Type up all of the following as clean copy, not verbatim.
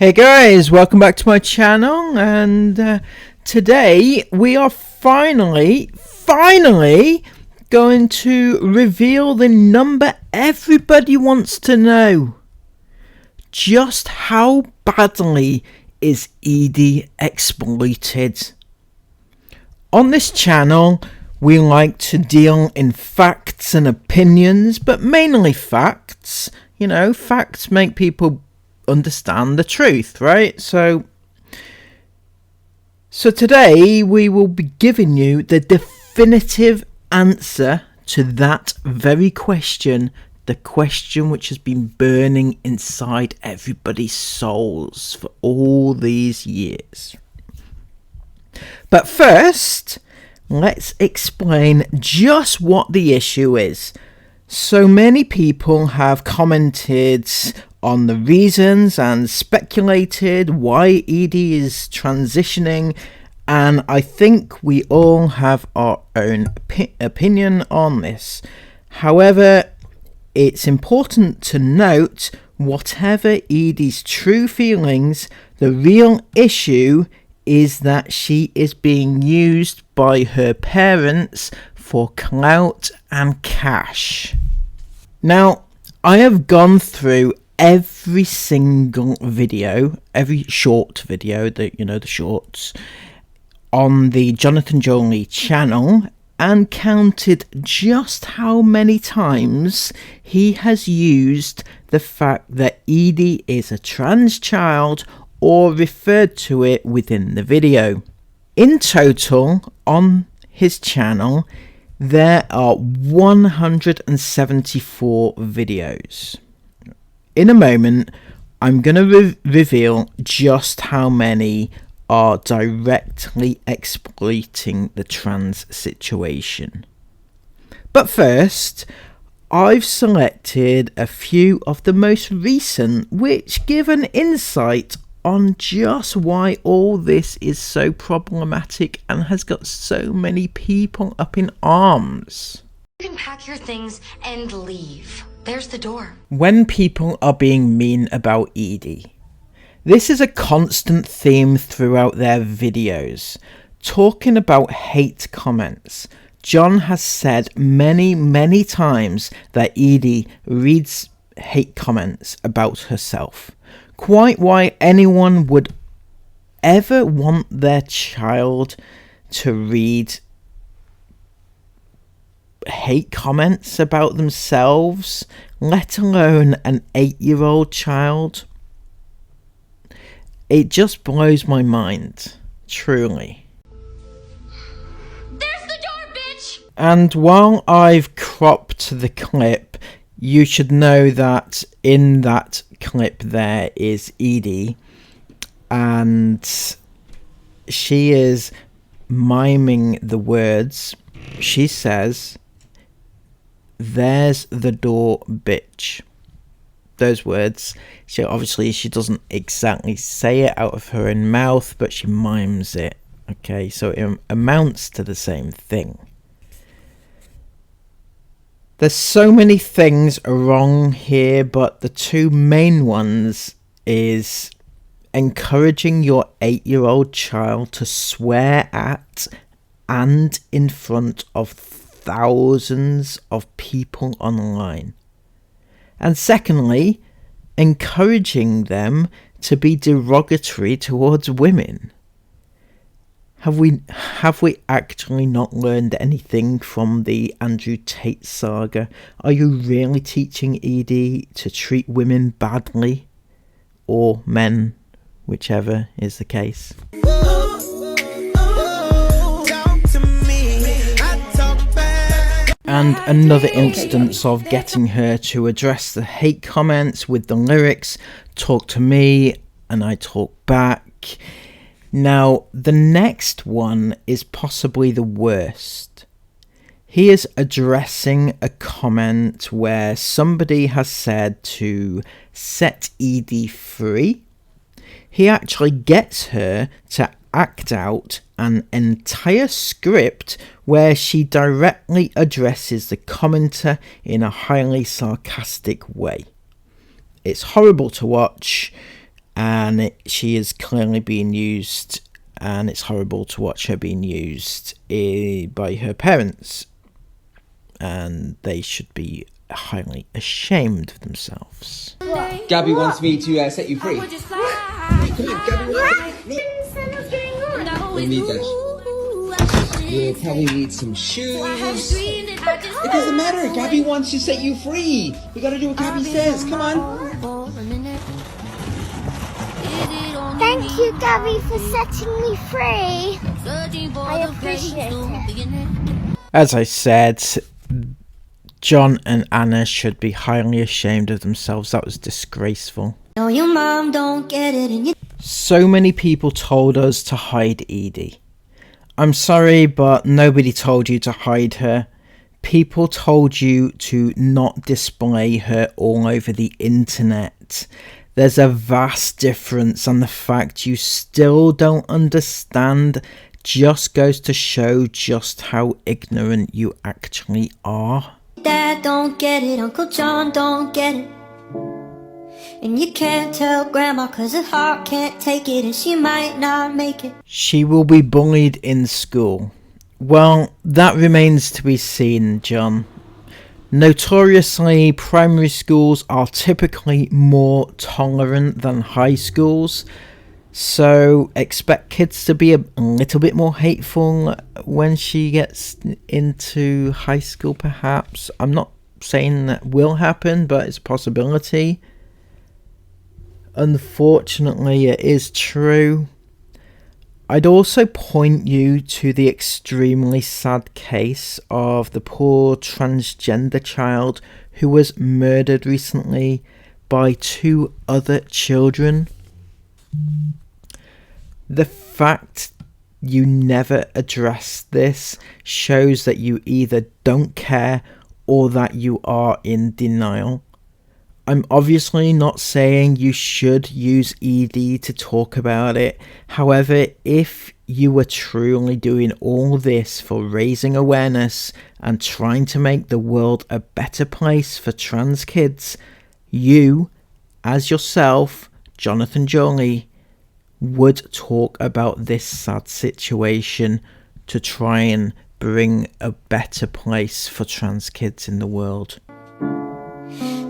Hey guys, welcome back to my channel, and today we are finally going to reveal the number everybody wants to know. Just how badly is Edie exploited? On this channel, we like to deal in facts and opinions, but mainly facts. You know, facts make people understand the truth, right? So today we will be giving you the definitive answer to that very question, the question which has been burning inside everybody's souls for all these years. But first, let's explain just what the issue is. So many people have commented on the reasons and speculated why Edie is transitioning, and I think we all have our own opinion on this. However, it's important to note, whatever Edie's true feelings, the real issue is that she is being used by her parents for clout and cash. Now, I have gone through every single video, every short video, the shorts, on the Jonathan Jolys channel, and counted just how many times he has used the fact that Edie is a trans child or referred to it within the video. In total, on his channel, there are 174 videos. In a moment, I'm going to reveal just how many are directly exploiting the trans situation. But first, I've selected a few of the most recent which give an insight on just why all this is so problematic and has got so many people up in arms. You can pack your things and leave. There's the door. When people are being mean about Edie, this is a constant theme throughout their videos, talking about hate comments. John has said many times that Edie reads hate comments about herself. Quite why anyone would ever want their child to read hate comments about themselves, let alone an 8-year-old child. It just blows my mind, truly. There's the door, bitch! And while I've cropped the clip, you should know that in that clip there is Edie, and she is miming the words. She says, "There's the door, bitch." Those words. She doesn't exactly say it out of her own mouth, but she mimes it. Okay, so it amounts to the same thing. There's so many things wrong here, but the two main ones is encouraging your 8-year-old child to swear at and in front of thousands of people online. And secondly, encouraging them to be derogatory towards women. Have we actually not learned anything from the Andrew Tate saga? Are you really teaching Edie to treat women badly? Or men, whichever is the case. And another instance of getting her to address the hate comments with the lyrics, "Talk to me and I talk back." Now, the next one is possibly the worst. He is addressing a comment where somebody has said to set Edie free. He actually gets her to act out an entire script where she directly addresses the commenter in a highly sarcastic way. It's horrible to watch, and she is clearly being used, and it's horrible to watch her being used by her parents, and they should be highly ashamed of themselves. Gabby wants me to set you free. Come on, Gabby. We'll need this. You'll probably need some shoes. It doesn't matter. Gabby wants to set you free. We gotta do what Gabby says. Come on. Thank you, Gabby, for setting me free. I appreciate it. As I said, John and Anna should be highly ashamed of themselves. That was disgraceful. No, your mom don't get it and you... So many people told us to hide Edie. I'm sorry, but nobody told you to hide her. People told you to not display her all over the internet. There's a vast difference, and the fact you still don't understand just goes to show just how ignorant you actually are. Dad don't get it, Uncle John don't get it. And you can't tell Grandma cause her heart can't take it, and she might not make it. She will be bullied in school. Well, that remains to be seen, John. Notoriously, primary schools are typically more tolerant than high schools, so expect kids to be a little bit more hateful when she gets into high school, perhaps. I'm not saying that will happen, but it's a possibility. Unfortunately, it is true. I'd also point you to the extremely sad case of the poor transgender child who was murdered recently by 2 other children. The fact you never address this shows that you either don't care or that you are in denial. I'm obviously not saying you should use ED to talk about it. However, if you were truly doing all this for raising awareness and trying to make the world a better place for trans kids, you, as yourself, Jonathan Jolys, would talk about this sad situation to try and bring a better place for trans kids in the world.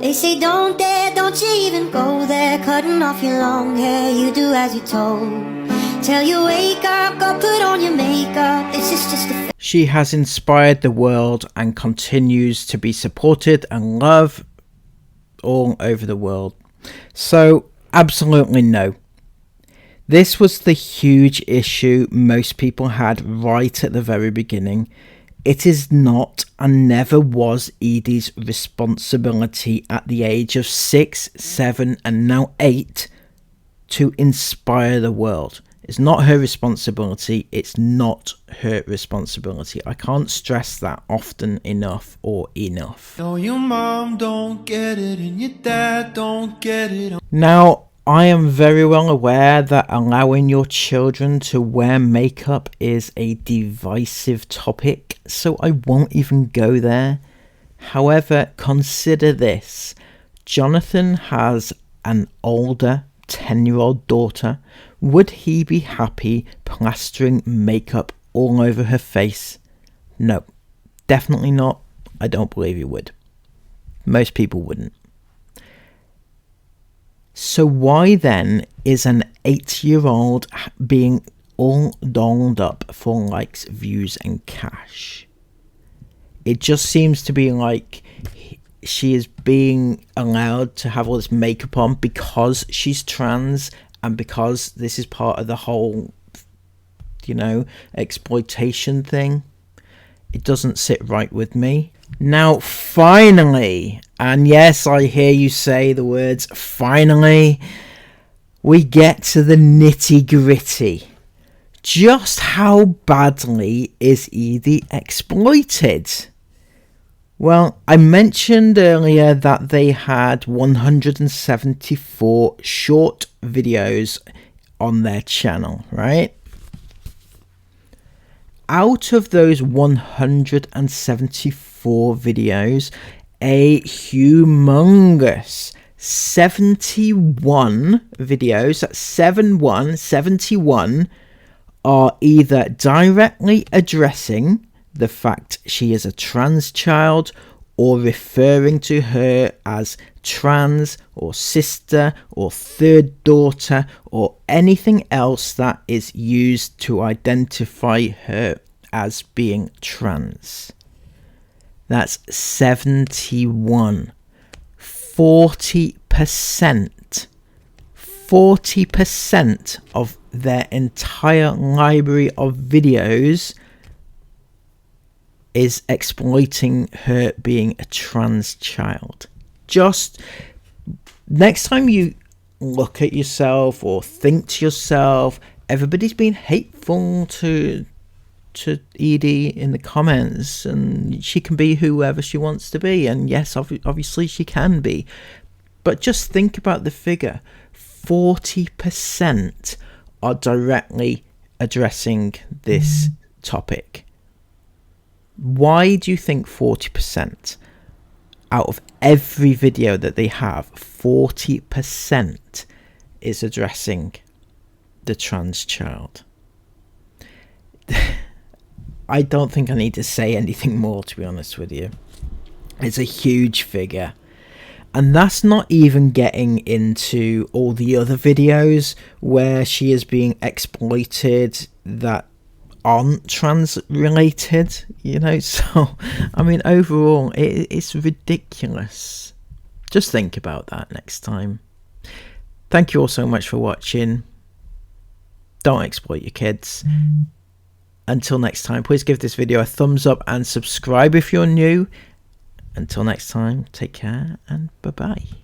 They say don't dare, don't you even go there. Cutting off your long hair, you do as you're told. Tell you wake up, go put on your makeup. This is just a... She has inspired the world and continues to be supported and loved all over the world. So, absolutely no. This was the huge issue most people had right at the very beginning. It is not and never was Edie's responsibility at the age of 6, 7 and now 8 to inspire the world. It's not her responsibility. It's not her responsibility. I can't stress that often enough or enough. No, your mom don't get it and your dad don't get it. Now, I am very well aware that allowing your children to wear makeup is a divisive topic, so I won't even go there. However, consider this. Jonathan has an older 10-year-old daughter. Would he be happy plastering makeup all over her face? No, definitely not. I don't believe he would. Most people wouldn't. So why then is an 8-year-old being all dolled up for likes, views and cash? It just seems to be like she is being allowed to have all this makeup on because she's trans and because this is part of the whole, exploitation thing. It doesn't sit right with me. Now, finally, and yes, I hear you say the words finally, we get to the nitty-gritty. Just how badly is Edie exploited? Well, I mentioned earlier that they had 174 short videos on their channel, right? Out of those 174 videos, a humongous 71 videos, that's 71, are either directly addressing the fact she is a trans child, or referring to her as trans or sister or third daughter or anything else that is used to identify her as being trans. That's 71. 40% of their entire library of videos is exploiting her being a trans child. Just next time you look at yourself or think to yourself, everybody's been hateful to Edie in the comments, and she can be whoever she wants to be, and yes, obviously she can be, but just think about the figure. 40% are directly addressing this topic. Why do you think 40% out of every video that they have, 40% is addressing the trans child? I don't think I need to say anything more, to be honest with you. It's a huge figure. And that's not even getting into all the other videos where she is being exploited that aren't trans related, you know. So I mean, overall it's ridiculous. Just think about that next time. Thank you all so much for watching. Don't exploit your kids. Until next time, please give this video a thumbs up and subscribe if you're new. Until next time, take care and bye bye.